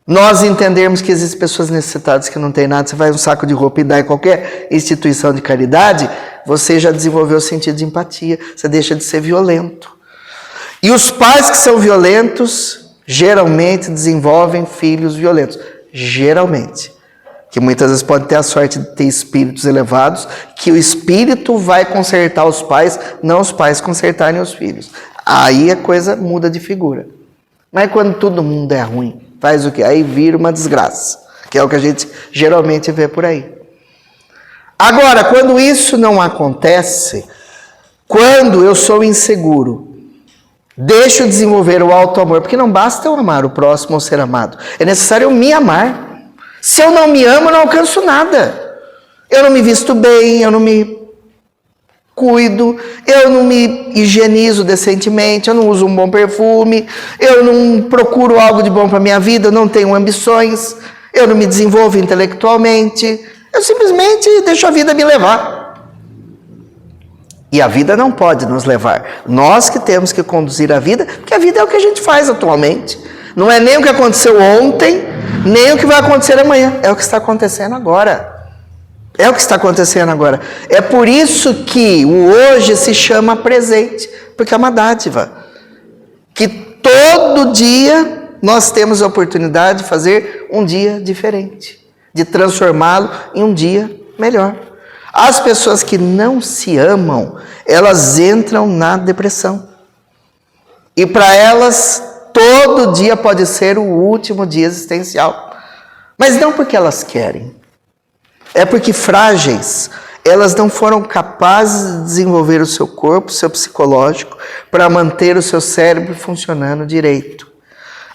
Nós entendermos que existem pessoas necessitadas que não têm nada, você vai um saco de roupa e dá em qualquer instituição de caridade, você já desenvolveu o sentido de empatia, você deixa de ser violento. E os pais que são violentos, geralmente desenvolvem filhos violentos. Geralmente. Que muitas vezes pode ter a sorte de ter espíritos elevados, que o espírito vai consertar os pais, não os pais consertarem os filhos. Aí a coisa muda de figura. Mas quando todo mundo é ruim, faz o quê? Aí vira uma desgraça, que é o que a gente geralmente vê por aí. Agora, quando isso não acontece, quando eu sou inseguro, deixo desenvolver o auto-amor, porque não basta eu amar o próximo ou ser amado, é necessário eu me amar. Se eu não me amo, eu não alcanço nada. Eu não me visto bem, eu não me cuido, eu não me higienizo decentemente, eu não uso um bom perfume, eu não procuro algo de bom para a minha vida, eu não tenho ambições, eu não me desenvolvo intelectualmente, eu simplesmente deixo a vida me levar. E a vida não pode nos levar. Nós que temos que conduzir a vida, porque a vida é o que a gente faz atualmente. Não é nem o que aconteceu ontem, nem o que vai acontecer amanhã. É o que está acontecendo agora. É o que está acontecendo agora. É por isso que o hoje se chama presente, porque é uma dádiva. Que todo dia nós temos a oportunidade de fazer um dia diferente, de transformá-lo em um dia melhor. As pessoas que não se amam, elas entram na depressão. E para elas, todo dia pode ser o último dia existencial. Mas não porque elas querem. É porque frágeis, elas não foram capazes de desenvolver o seu corpo, o seu psicológico, para manter o seu cérebro funcionando direito.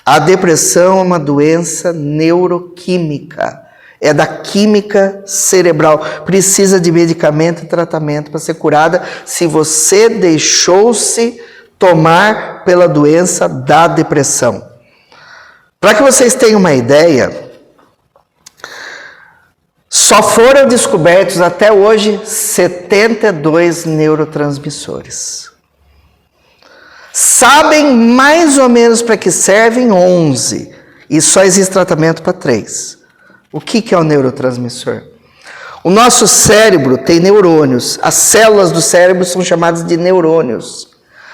A depressão é uma doença neuroquímica. É da química cerebral. Precisa de medicamento e tratamento para ser curada se você deixou-se tomar pela doença da depressão. Para que vocês tenham uma ideia, só foram descobertos até hoje 72 neurotransmissores. Sabem mais ou menos para que servem 11 e só existe tratamento para 3. O que é o neurotransmissor? O nosso cérebro tem neurônios. As células do cérebro são chamadas de neurônios.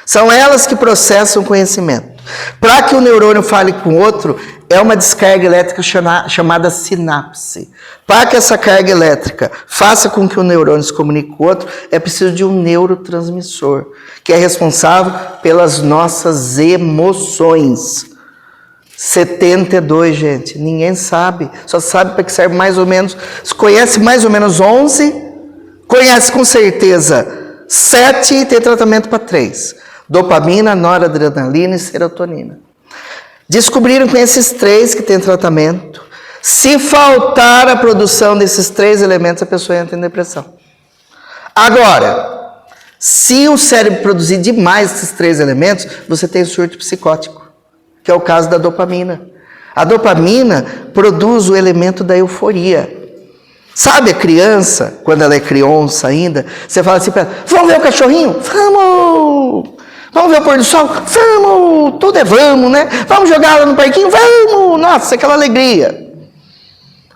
São elas que processam conhecimento. Para que o neurônio fale com o outro, é uma descarga elétrica chamada sinapse. Para que essa carga elétrica faça com que o neurônio se comunique com o outro, é preciso de um neurotransmissor, que é responsável pelas nossas emoções. 72, gente. Ninguém sabe. Só sabe para que serve mais ou menos. Você conhece mais ou menos 11, conhece com certeza 7 e tem tratamento para 3. Dopamina, noradrenalina e serotonina. Descobriram que esses 3 que tem tratamento, se faltar a produção desses 3 elementos, a pessoa entra em depressão. Agora, se o cérebro produzir demais esses 3 elementos, você tem surto psicótico, que é o caso da dopamina. A dopamina produz o elemento da euforia. Sabe a criança, quando ela é criança ainda, você fala assim para ela, vamos ver o cachorrinho? Vamos! Vamos ver o pôr do sol? Vamos! Tudo é vamos, né? Vamos jogar lá no parquinho? Vamos! Nossa, aquela alegria.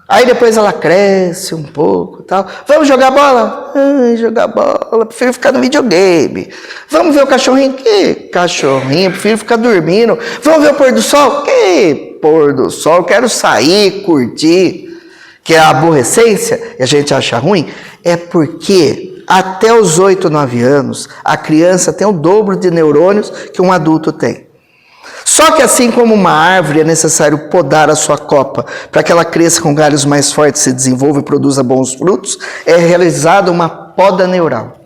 Aí depois ela cresce um pouco e tal. Vamos jogar bola? Ai, jogar bola, prefiro ficar no videogame. Vamos ver o cachorrinho? Que cachorrinho, prefiro ficar dormindo. Vamos ver o pôr do sol? Que pôr do sol, quero sair, curtir. Que é a aborrecência, e a gente acha ruim, é porque até os 8, 9 anos, a criança tem o dobro de neurônios que um adulto tem. Só que assim como uma árvore é necessário podar a sua copa para que ela cresça com galhos mais fortes, se desenvolva e produza bons frutos, é realizada uma poda neural.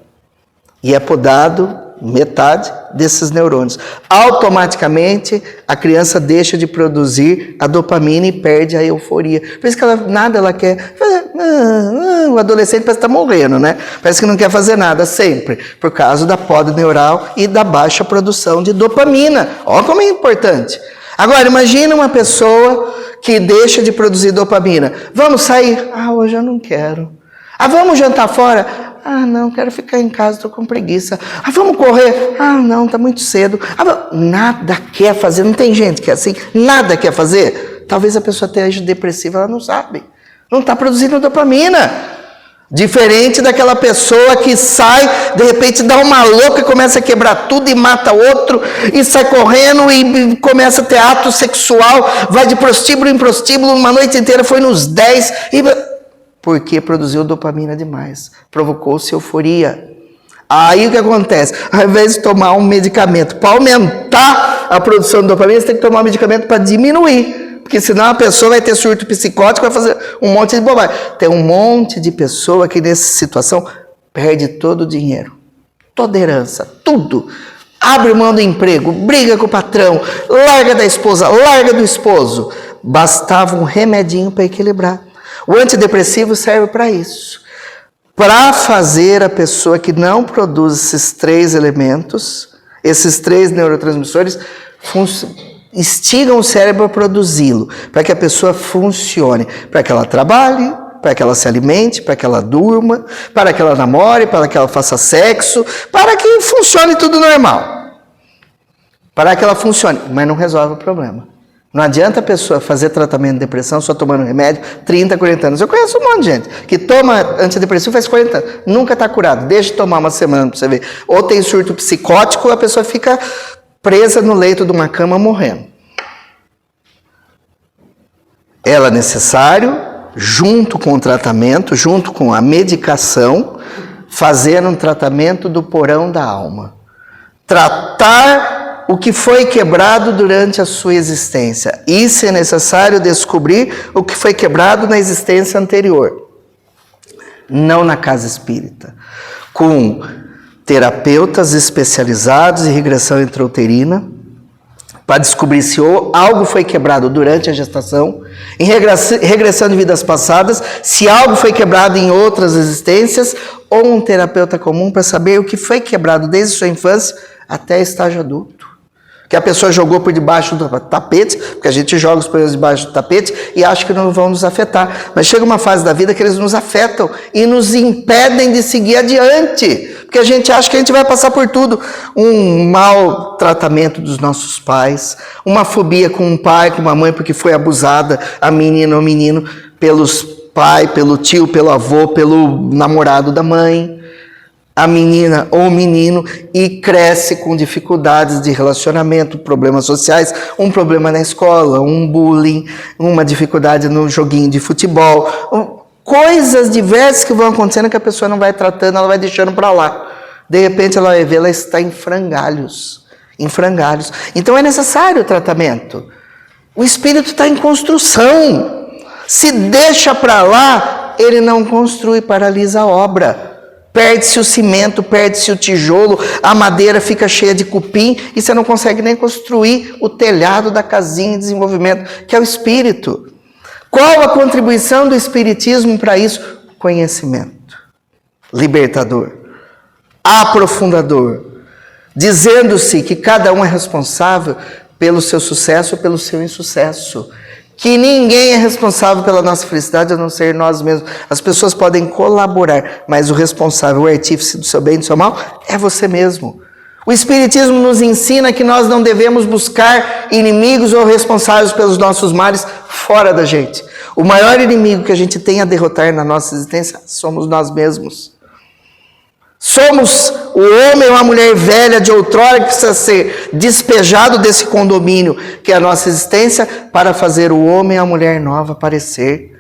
E é podado metade desses neurônios. Automaticamente, a criança deixa de produzir a dopamina e perde a euforia. Por isso que nada ela quer. O adolescente parece estar morrendo, né? Parece que não quer fazer nada sempre, por causa da poda neural e da baixa produção de dopamina. Olha como é importante. Agora, imagina uma pessoa que deixa de produzir dopamina. Vamos sair? Hoje eu não quero. Vamos jantar fora? Não, quero ficar em casa, estou com preguiça. Vamos correr? Não, está muito cedo. Nada quer fazer, não tem gente que é assim, nada quer fazer. Talvez a pessoa esteja depressiva, ela não sabe. Não está produzindo dopamina. Diferente daquela pessoa que sai, de repente dá uma louca, começa a quebrar tudo e mata outro, e sai correndo e começa a ter ato sexual, vai de prostíbulo em prostíbulo, uma noite inteira foi nos 10, porque produziu dopamina demais, provocou-se euforia. Aí o que acontece? Ao invés de tomar um medicamento para aumentar a produção de dopamina, você tem que tomar um medicamento para diminuir. Porque senão a pessoa vai ter surto psicótico, vai fazer um monte de bobagem. Tem um monte de pessoa que nessa situação perde todo o dinheiro, toda herança, tudo. Abre mão do emprego, briga com o patrão, larga da esposa, larga do esposo. Bastava um remedinho para equilibrar. O antidepressivo serve para isso. Para fazer a pessoa que não produz esses 3 elementos, esses 3 neurotransmissores, instigam o cérebro a produzi-lo, para que a pessoa funcione, para que ela trabalhe, para que ela se alimente, para que ela durma, para que ela namore, para que ela faça sexo, para que funcione tudo normal. Para que ela funcione, mas não resolve o problema. Não adianta a pessoa fazer tratamento de depressão só tomando remédio 30, 40 anos. Eu conheço um monte de gente que toma antidepressivo faz 40 anos, nunca está curado, deixa de tomar uma semana para você ver. Ou tem surto psicótico, a pessoa fica presa no leito de uma cama morrendo. Ela é necessário, junto com o tratamento, junto com a medicação, fazer um tratamento do porão da alma. Tratar o que foi quebrado durante a sua existência. E, se é necessário, descobrir o que foi quebrado na existência anterior. Não na casa espírita. Com terapeutas especializados em regressão intrauterina, para descobrir se algo foi quebrado durante a gestação, em regressão de vidas passadas, se algo foi quebrado em outras existências, ou um terapeuta comum para saber o que foi quebrado desde sua infância até estágio adulto. Que a pessoa jogou por debaixo do tapete, porque a gente joga os problemas debaixo do tapete e acha que não vão nos afetar. Mas chega uma fase da vida que eles nos afetam e nos impedem de seguir adiante. Porque a gente acha que a gente vai passar por tudo. Um mau tratamento dos nossos pais, uma fobia com um pai, com uma mãe, porque foi abusada, a menina ou menino, pelos pais, pelo tio, pelo avô, pelo namorado da mãe. A menina ou o menino e cresce com dificuldades de relacionamento, problemas sociais, um problema na escola, um bullying, uma dificuldade no joguinho de futebol, coisas diversas que vão acontecendo que a pessoa não vai tratando, ela vai deixando para lá. De repente ela vai ver, ela está em frangalhos. Então é necessário o tratamento. O espírito está em construção. Se deixa para lá, ele não constrói, paralisa a obra. Perde-se o cimento, perde-se o tijolo, a madeira fica cheia de cupim e você não consegue nem construir o telhado da casinha de desenvolvimento, que é o espírito. Qual a contribuição do espiritismo para isso? Conhecimento, libertador, aprofundador, dizendo-se que cada um é responsável pelo seu sucesso ou pelo seu insucesso. Que ninguém é responsável pela nossa felicidade a não ser nós mesmos. As pessoas podem colaborar, mas o responsável, o artífice do seu bem e do seu mal, é você mesmo. O Espiritismo nos ensina que nós não devemos buscar inimigos ou responsáveis pelos nossos males fora da gente. O maior inimigo que a gente tem a derrotar na nossa existência somos nós mesmos. Somos o homem ou a mulher velha de outrora que precisa ser despejado desse condomínio que é a nossa existência para fazer o homem ou a mulher nova aparecer.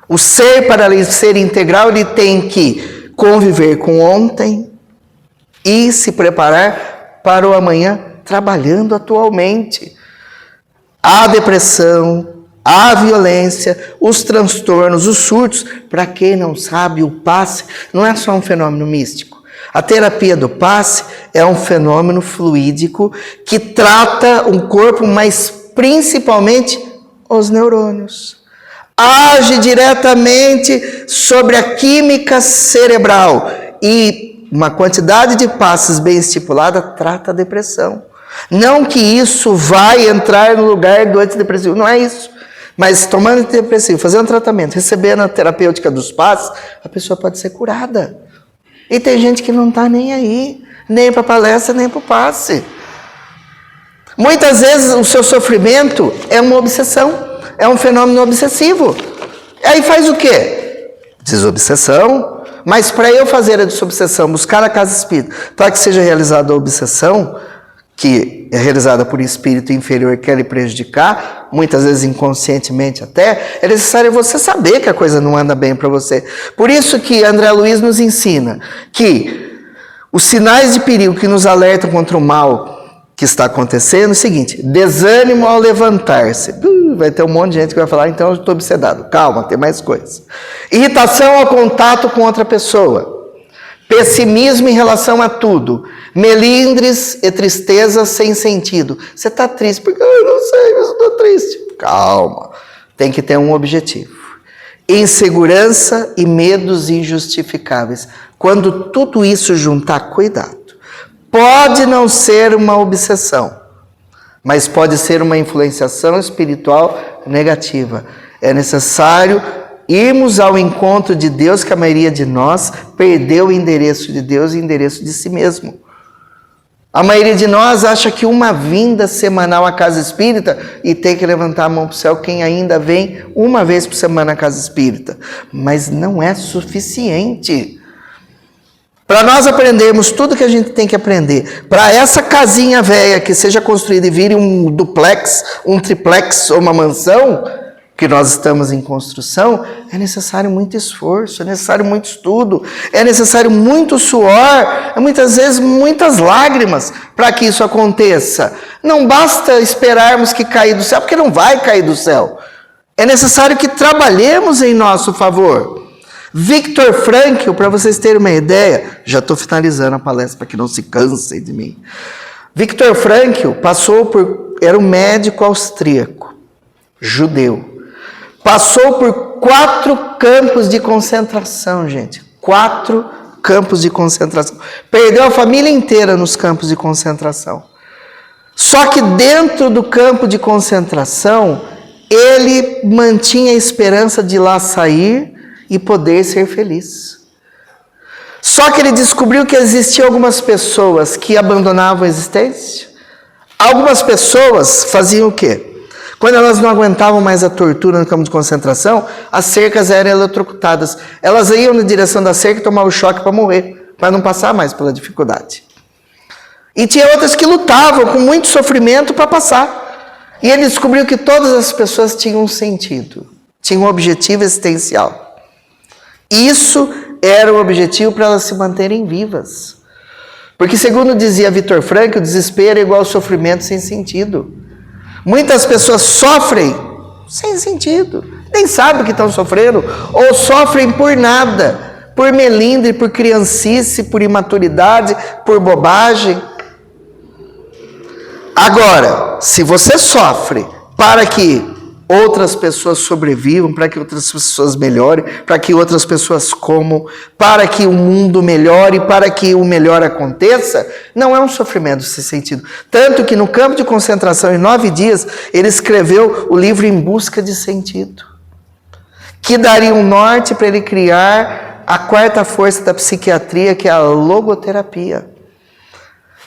O ser, para ser integral, ele tem que conviver com ontem e se preparar para o amanhã trabalhando atualmente. A depressão, a violência, os transtornos, os surtos, para quem não sabe, o passe não é só um fenômeno místico. A terapia do passe é um fenômeno fluídico que trata o corpo, mas principalmente os neurônios. age diretamente sobre a química cerebral e uma quantidade de passos bem estipulada trata a depressão. Não que isso vai entrar no lugar do antidepressivo, não é isso. Mas tomando antidepressivo, fazendo tratamento, recebendo a terapêutica dos passos, a pessoa pode ser curada. E tem gente que não está nem aí, nem para palestra, nem para o passe. Muitas vezes o seu sofrimento é uma obsessão, é um fenômeno obsessivo. Aí faz o quê? Desobsessão. Mas para eu fazer a desobsessão, buscar a casa espírita, para que seja realizada a obsessão, que é realizada por espírito inferior que quer lhe prejudicar, muitas vezes inconscientemente até, é necessário você saber que a coisa não anda bem para você. Por isso que André Luiz nos ensina que os sinais de perigo que nos alertam contra o mal que está acontecendo é o seguinte: desânimo ao levantar-se. Vai ter um monte de gente que vai falar, então eu estou obsedado. Calma, tem mais coisas. Irritação ao contato com outra pessoa. Pessimismo em relação a tudo. Melindres e tristeza sem sentido. Você está triste? Porque eu não sei, mas eu estou triste. Calma. Tem que ter um objetivo. Insegurança e medos injustificáveis. Quando tudo isso juntar, cuidado. Pode não ser uma obsessão, mas pode ser uma influenciação espiritual negativa. É necessário irmos ao encontro de Deus, que a maioria de nós perdeu o endereço de Deus e o endereço de si mesmo. A maioria de nós acha que uma vinda semanal à casa espírita, e tem que levantar a mão para o céu quem ainda vem uma vez por semana à casa espírita. Mas não é suficiente. Para nós aprendermos tudo que a gente tem que aprender, para essa casinha velha que seja construída e vire um duplex, um triplex ou uma mansão, que nós estamos em construção, é necessário muito esforço, é necessário muito estudo, é necessário muito suor, muitas vezes muitas lágrimas para que isso aconteça. Não basta esperarmos que caia do céu, porque não vai cair do céu. É necessário que trabalhemos em nosso favor. Viktor Frankl, para vocês terem uma ideia, já estou finalizando a palestra para que não se cansem de mim. Viktor Frankl era um médico austríaco, judeu. Passou por 4 campos de concentração, gente. 4 campos de concentração. Perdeu a família inteira nos campos de concentração. Só que dentro do campo de concentração, ele mantinha a esperança de lá sair e poder ser feliz. Só que ele descobriu que existiam algumas pessoas que abandonavam a existência. Algumas pessoas faziam o quê? Quando elas não aguentavam mais a tortura no campo de concentração, as cercas eram eletrocutadas. Elas iam na direção da cerca e tomavam o choque para morrer, para não passar mais pela dificuldade. E tinha outras que lutavam com muito sofrimento para passar. E ele descobriu que todas as pessoas tinham um sentido, tinham um objetivo existencial. Isso era o objetivo para elas se manterem vivas. Porque, segundo dizia Viktor Frankl, o desespero é igual ao sofrimento sem sentido. Muitas pessoas sofrem sem sentido, nem sabem que estão sofrendo, ou sofrem por nada, por melindre, por criancice, por imaturidade, por bobagem. Agora, se você sofre para que outras pessoas sobrevivam, para que outras pessoas melhorem, para que outras pessoas comam, para que o mundo melhore, para que o melhor aconteça, não é um sofrimento sem sentido. Tanto que no campo de concentração, em 9 dias, ele escreveu o livro Em Busca de Sentido, que daria um norte para ele criar a 4ª força da psiquiatria, que é a logoterapia.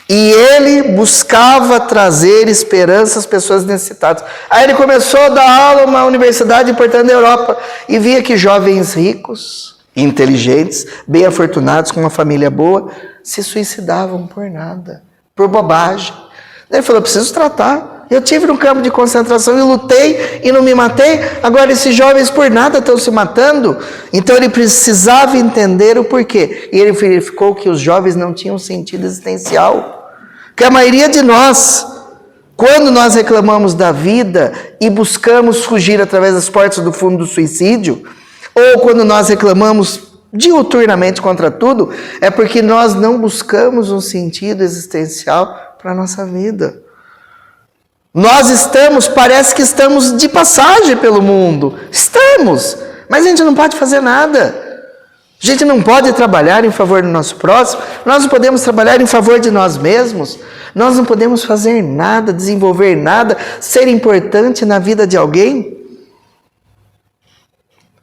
E ele buscava trazer esperança às pessoas necessitadas. Aí ele começou a dar aula em uma universidade importante da Europa e via que jovens ricos, inteligentes, bem afortunados, com uma família boa, se suicidavam por nada, por bobagem. Ele falou, preciso tratar. Eu tive no campo de concentração e lutei e não me matei, agora esses jovens por nada estão se matando. Então ele precisava entender o porquê. E ele verificou que os jovens não tinham sentido existencial. Que a maioria de nós, quando nós reclamamos da vida e buscamos fugir através das portas do fundo do suicídio, ou quando nós reclamamos diuturnamente contra tudo, é porque nós não buscamos um sentido existencial para a nossa vida. Nós parece que estamos de passagem pelo mundo. Estamos, mas a gente não pode fazer nada. A gente não pode trabalhar em favor do nosso próximo, nós não podemos trabalhar em favor de nós mesmos, nós não podemos fazer nada, desenvolver nada, ser importante na vida de alguém.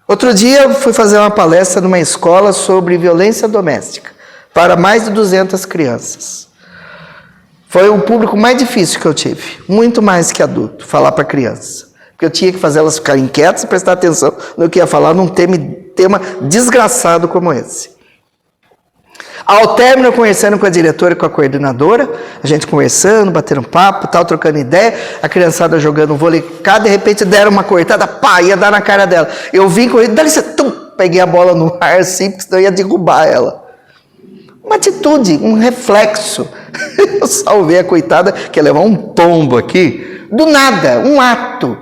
Outro dia eu fui fazer uma palestra numa escola sobre violência doméstica, para mais de 200 crianças. Foi o público mais difícil que eu tive, muito mais que adulto, falar para criança. Porque eu tinha que fazer elas ficarem quietas e prestar atenção no que ia falar num tema desgraçado como esse. Ao término, eu conversando com a diretora e com a coordenadora, a gente conversando, batendo papo, tal, trocando ideia, a criançada jogando vôlei, de repente deram uma cortada, pá, ia dar na cara dela. Eu vim correndo, dá licença, peguei a bola no ar assim, porque senão eu ia derrubar ela. Uma atitude, um reflexo. Eu salvei a coitada, que ia levar um tombo aqui, do nada, um ato.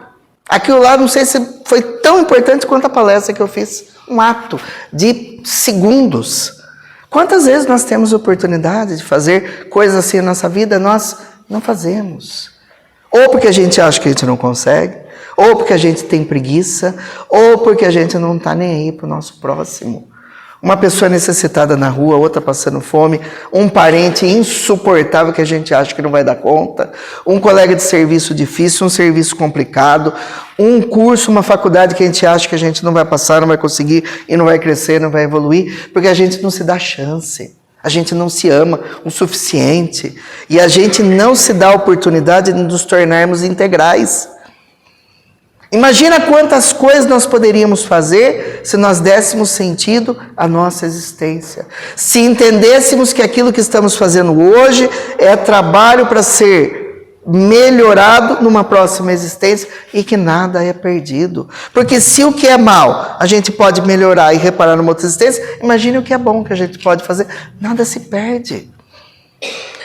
Aquilo lá, não sei se foi tão importante quanto a palestra que eu fiz. Um ato de segundos. Quantas vezes nós temos oportunidade de fazer coisas assim na nossa vida, nós não fazemos. Ou porque a gente acha que a gente não consegue, ou porque a gente tem preguiça, ou porque a gente não está nem aí para o nosso próximo. Uma pessoa necessitada na rua, outra passando fome, um parente insuportável que a gente acha que não vai dar conta, um colega de serviço difícil, um serviço complicado, um curso, uma faculdade que a gente acha que a gente não vai passar, não vai conseguir e não vai crescer, não vai evoluir, porque a gente não se dá chance, a gente não se ama o suficiente e a gente não se dá a oportunidade de nos tornarmos integrais. Imagina quantas coisas nós poderíamos fazer se nós dessemos sentido à nossa existência. Se entendêssemos que aquilo que estamos fazendo hoje é trabalho para ser melhorado numa próxima existência e que nada é perdido. Porque se o que é mal a gente pode melhorar e reparar numa outra existência, imagine o que é bom que a gente pode fazer. Nada se perde.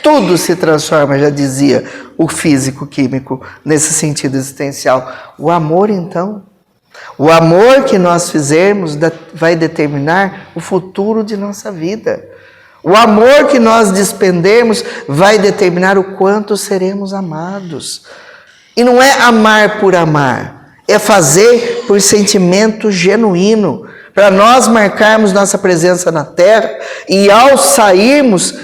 Tudo se transforma, já dizia o físico-químico, nesse sentido existencial. O amor, então, o amor que nós fizermos vai determinar o futuro de nossa vida. O amor que nós despendermos vai determinar o quanto seremos amados. E não é amar por amar, é fazer por sentimento genuíno, para nós marcarmos nossa presença na Terra e ao sairmos,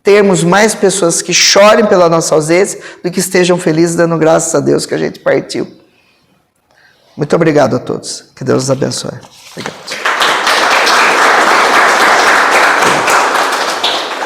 termos mais pessoas que chorem pela nossa ausência do que estejam felizes dando graças a Deus que a gente partiu. Muito obrigado a todos. Que Deus os abençoe. Obrigado.